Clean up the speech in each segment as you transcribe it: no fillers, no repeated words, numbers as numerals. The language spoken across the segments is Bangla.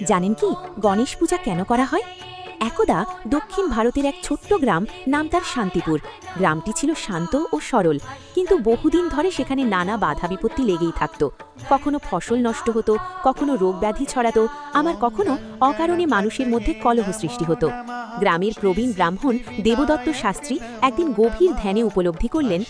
জানেন কি গণেশ পূজা কেন করা হয়? একদা দক্ষিণ ভারতের এক ছোট্ট গ্রাম, নাম তার শান্তিপুর। গ্রামটি ছিল শান্ত ও সরল, কিন্তু বহুদিন ধরে সেখানে নানা বাধা বিপত্তি লেগেই থাকত। কখনো ফসল নষ্ট হতো, কখনো রোগব্যাধি ছড়াতো, আবার কখনো অকারণে মানুষের মধ্যে কলহ সৃষ্টি হতো। গ্রামের প্রবীণ ব্রাহ্মণ দেবদত্ত শাস্ত্রী একদিন গভীর ধ্যানে উপলব্ধি করলেন,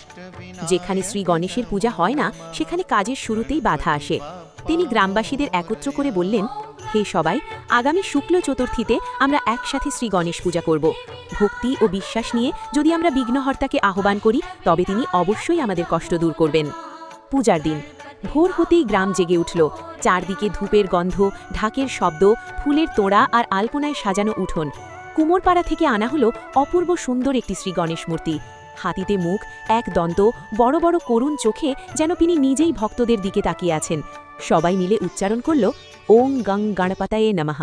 যেখানে শ্রী গণেশের পূজা হয় না সেখানে কাজের শুরুতেই বাধা আসে। তিনি গ্রামবাসীদের একত্র করে বললেন, হে সবাই, আগামী শুক্ল চতুর্থীতে আমরা একসাথে শ্রী গণেশ পূজা করব। ভক্তি ও বিশ্বাস নিয়ে যদি আমরা বিঘ্নহর্তাকে আহ্বান করি, তবে তিনি অবশ্যই আমাদের কষ্ট দূর করবেন। পূজার দিন ভোর হতেই গ্রাম জেগে উঠল। চারদিকে ধূপের গন্ধ, ঢাকের শব্দ, ফুলের তোড়া আর আলপনায় সাজানো উঠোন। কুমোরপাড়া থেকে আনা হলো অপূর্ব সুন্দর একটি শ্রী গণেশ মূর্তি। হাতিতে মুখ, এক দন্ত, বড় বড় করুণ চোখে, যেন তিনি নিজেই ভক্তদের দিকে তাকিয়ে আছেন। সবাই মিলে উচ্চারণ করল, ওং গং গণপতায়ে নমঃ।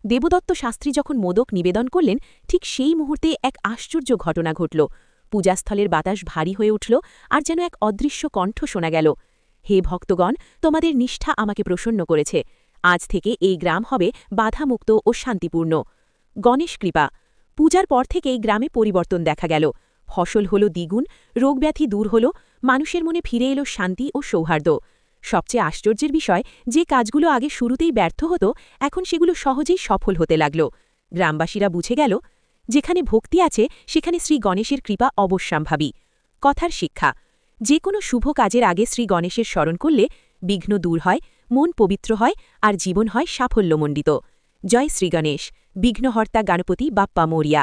দেবদত্ত শাস্ত্রী যখন মোদক নিবেদন করলেন, ঠিক সেই মুহূর্তে এক আশ্চর্য ঘটনা ঘটল। পূজাস্থলের বাতাস ভারী হয়ে উঠল, আর যেন এক অদৃশ্য কণ্ঠ শোনা গেল, হে ভক্তগণ, তোমাদের নিষ্ঠা আমাকে প্রসন্ন করেছে। আজ থেকে এই গ্রাম হবে বাধামুক্ত ও শান্তিপূর্ণ। গণেশ কৃপা। পূজার পর থেকেই গ্রামে পরিবর্তন দেখা গেল। ফসল হল দ্বিগুণ, রোগব্যাধি দূর হল, মানুষের মনে ফিরে এলো শান্তি ও সৌহার্দ্য। সবচেয়ে আশ্চর্যের বিষয়, যে কাজগুলো আগে শুরুতেই ব্যর্থ হতো, এখন সেগুলো সহজেই সফল হতে লাগল। গ্রামবাসীরা বুঝে গেল, যেখানে ভক্তি আছে সেখানে শ্রী গণেশের কৃপা অবশ্যম্ভাবী। কথার শিক্ষা, যে কোনো শুভ কাজের আগে শ্রী গণেশের স্মরণ করলে বিঘ্ন দূর হয়, মন পবিত্র হয়, আর জীবন হয় সাফল্যমণ্ডিত। জয় শ্রী গণেশ। বিঘ্নহর্তা গণপতি বাপ্পা মোরিয়া।